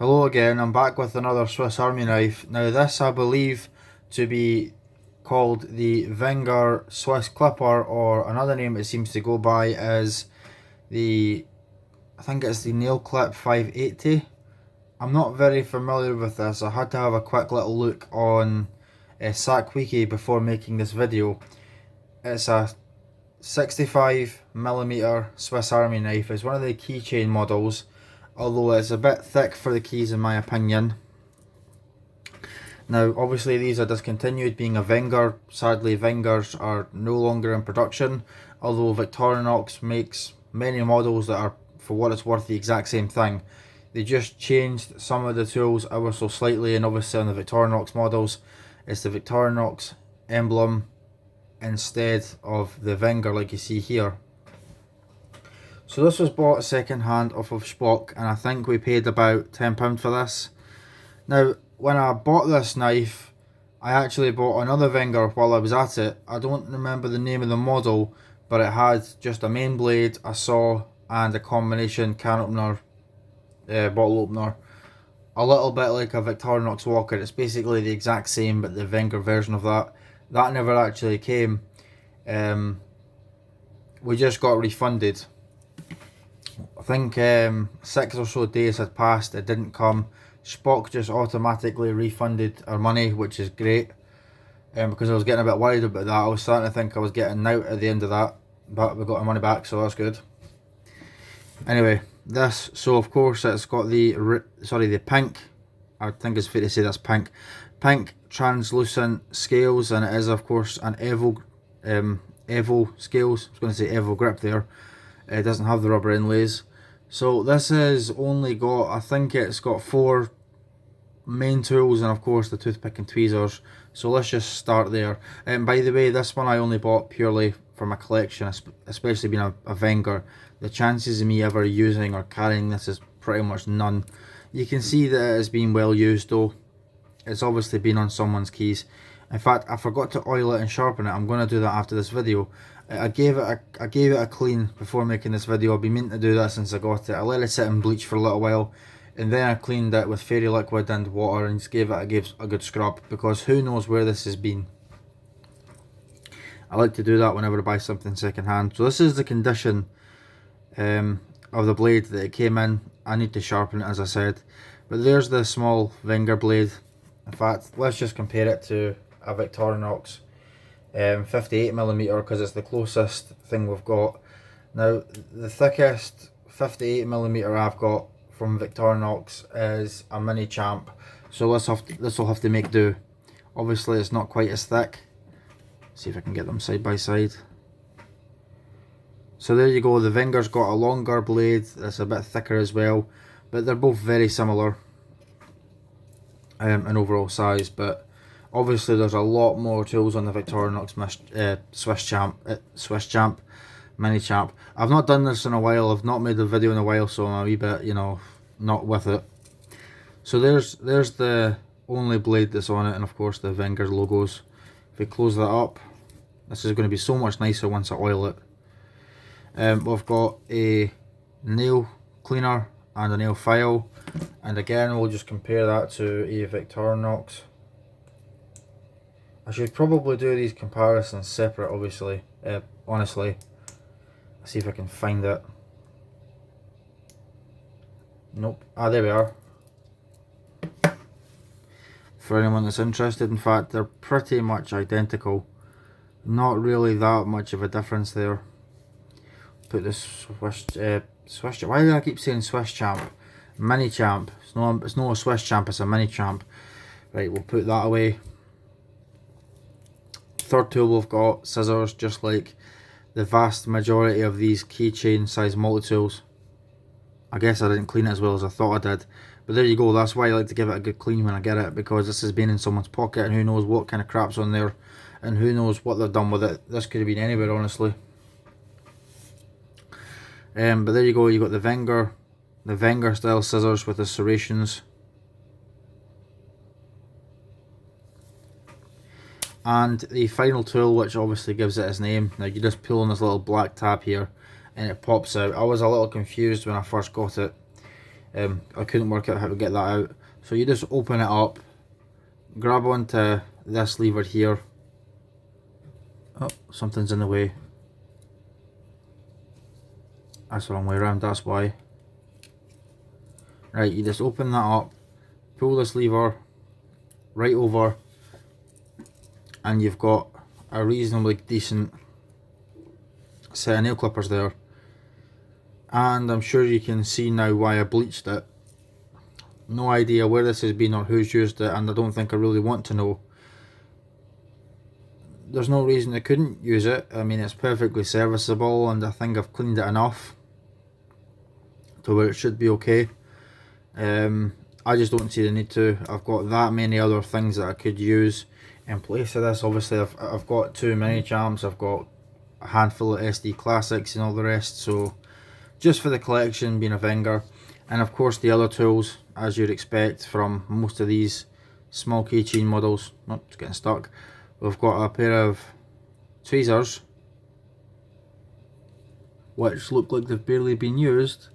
Hello again, I'm back with another Swiss Army knife. Now this I believe to be called the Wenger Swiss Clipper, or another name it seems to go by is I think it's the Nail Clip 580. I'm not very familiar with this. I had to have a quick little look on SAC Wiki before making this video. It's a 65mm Swiss Army knife. It's one of the keychain models, although it's a bit thick for the keys in my opinion. Now obviously these are discontinued, being a Wenger. Sadly Wengers are no longer in production, although Victorinox makes many models that are, for what it's worth, the exact same thing. They just changed some of the tools ever so slightly, and obviously on the Victorinox models it's the Victorinox emblem instead of the Wenger like you see here. So this was bought second hand off of Spock, and I think we paid about £10 for this. Now when I bought this knife, I actually bought another Wenger while I was at it. I don't remember the name of the model, but it had just a main blade, a saw and a combination can opener, bottle opener. A little bit like a Victorinox Walker. It's basically the exact same but the Wenger version of that. That never actually came. We just got refunded. I think 6 or so days had passed, it didn't come. Spock just automatically refunded our money, which is great, because I was getting a bit worried about that. I was starting to think I was getting out at the end of that, but we got our money back, so that's good. Anyway, this, so of course it's got the pink, I think it's fair to say that's pink translucent scales, and it is of course an Evo scales. I was going to say Evo grip there. It doesn't have the rubber inlays. So this has only got, I think it's got 4 main tools and of course the toothpick and tweezers. So let's just start there. And by the way, this one I only bought purely for my collection, especially being a Wenger. The chances of me ever using or carrying this is pretty much none. You can see that it has been well used though. It's obviously been on someone's keys. In fact, I forgot to oil it and sharpen it. I'm going to do that after this video. I gave it a clean before making this video. I've been meaning to do that since I got it. I let it sit and bleach for a little while, and then I cleaned it with fairy liquid and water and just gave it a good scrub, because who knows where this has been. I like to do that whenever I buy something second hand. So this is the condition of the blade that it came in. I need to sharpen it, as I said, but there's the small Wenger blade. In fact, let's just compare it to a Victorinox 58mm, because it's the closest thing we've got. Now the thickest 58mm I've got from Victorinox is a mini champ, so this will have to make do. Obviously it's not quite as thick. See if I can get them side by side. So there you go, the Wenger's got a longer blade that's a bit thicker as well, but they're both very similar in overall size. But obviously there's a lot more tools on the Victorinox Swiss Champ Mini Champ. I've not done this in a while, I've not made a video in a while, so I'm a wee bit, you know, not with it. So there's the only blade that's on it, and of course the Wenger logos. If we close that up, this is going to be so much nicer once I oil it. We've got a nail cleaner and a nail file, and again we'll just compare that to a Victorinox. I should probably do these comparisons separate, obviously, honestly. Let's see if I can find it. Nope. Ah, there we are. For anyone that's interested, in fact, they're pretty much identical. Not really that much of a difference there. Put this Swiss, why do I keep saying Swiss Champ? Mini Champ. It's not a Swiss Champ, it's a Mini Champ. Right, we'll put that away. Third tool we've got scissors, just like the vast majority of these keychain size multi-tools. I guess I didn't clean it as well as I thought I did, but there you go. That's why I like to give it a good clean when I get it, because this has been in someone's pocket and who knows what kind of crap's on there and who knows what they've done with it. This could have been anywhere, honestly. But there you go, you got the Wenger style scissors with the serrations. And the final tool, which obviously gives it its name. Now you just pull on this little black tab here and it pops out. I was a little confused when I first got it. I couldn't work out how to get that out. So you just open it up, grab onto this lever here. Oh, something's in the way. That's the wrong way around, that's why. Right, you just open that up, pull this lever right over, and you've got a reasonably decent set of nail clippers there. And I'm sure you can see now why I bleached it. No idea where this has been or who's used it, and I don't think I really want to know. There's no reason I couldn't use it. I mean, it's perfectly serviceable, and I think I've cleaned it enough to where it should be okay. I just don't see the need to. I've got that many other things that I could use in place of this. Obviously, I've got 2 mini champs, I've got a handful of SD classics and all the rest, so just for the collection, being a Wenger. And of course the other tools, as you'd expect from most of these small keychain models. Oh, it's getting stuck. We've got a pair of tweezers which look like they've barely been used,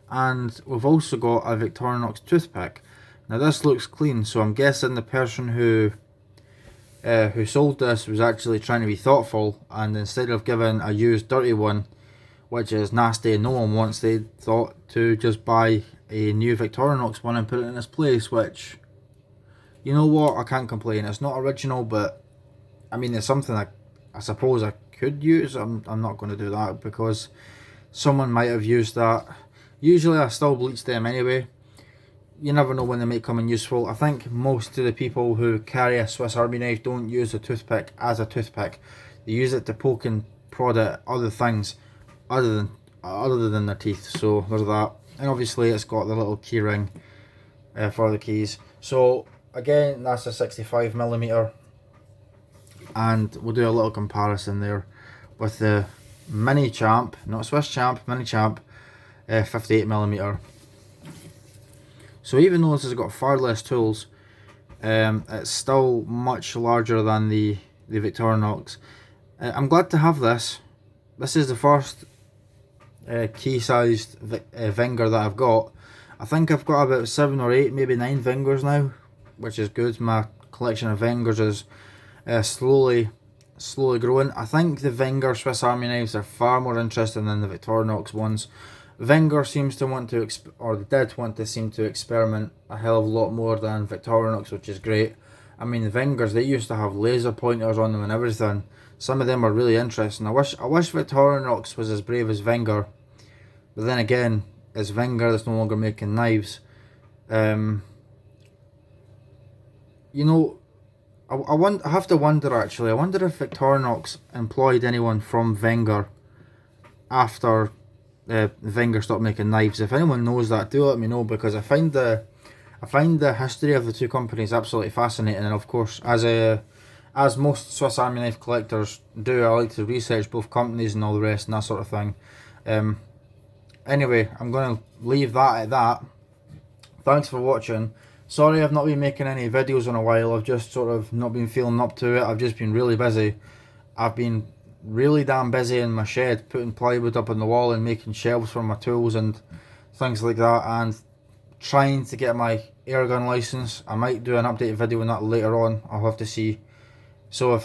and we've also got a Victorinox toothpick. Now this looks clean, so I'm guessing the person who sold this was actually trying to be thoughtful, and instead of giving a used dirty one, which is nasty and no one wants, they thought to just buy a new Victorinox one and put it in its place, which, you know what, I can't complain. It's not original, but I mean, it's something I suppose I could use. I'm not going to do that because someone might have used that. Usually I still bleach them anyway. You never know when they might come in useful. I think most of the people who carry a Swiss Army knife don't use a toothpick as a toothpick. They use it to poke and prod at other things other than their teeth. So there's that. And obviously it's got the little key ring for the keys. So again, that's a 65mm, and we'll do a little comparison there with the mini champ, not Swiss champ, mini champ, 58mm. So even though this has got far less tools, it's still much larger than the Victorinox. I'm glad to have this. This is the first key-sized Wenger that I've got. I think I've got about 7 or 8, maybe 9 Wengers now, which is good. My collection of Wengers is slowly growing. I think the Wenger Swiss Army knives are far more interesting than the Victorinox ones. Wenger seems to want to, seem to experiment a hell of a lot more than Victorinox, which is great. I mean, the Wengers, they used to have laser pointers on them and everything. Some of them are really interesting. I wish Victorinox was as brave as Wenger, but then again, it's Wenger that's no longer making knives. You know, I have to wonder actually. I wonder if Victorinox employed anyone from Wenger after Wenger stopped making knives. If anyone knows that, do let me know, because I find the history of the two companies absolutely fascinating. And of course, as most Swiss Army knife collectors do, I like to research both companies and all the rest and that sort of thing. Anyway, I'm going to leave that at that. Thanks for watching. Sorry I've not been making any videos in a while. I've just sort of not been feeling up to it. I've just been really busy. I've been really damn busy in my shed, putting plywood up on the wall and making shelves for my tools and things like that, and trying to get my airgun license. I might do an updated video on that later on. I'll have to see. So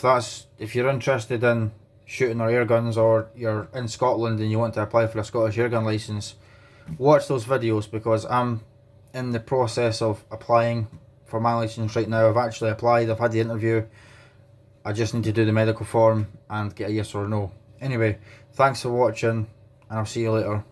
if you're interested in shooting or air guns, or you're in Scotland and you want to apply for a Scottish airgun license, watch those videos, because I'm in the process of applying for my license right now. I've actually applied, I've had the interview. I just need to do the medical form and get a yes or no. Anyway, thanks for watching, and I'll see you later.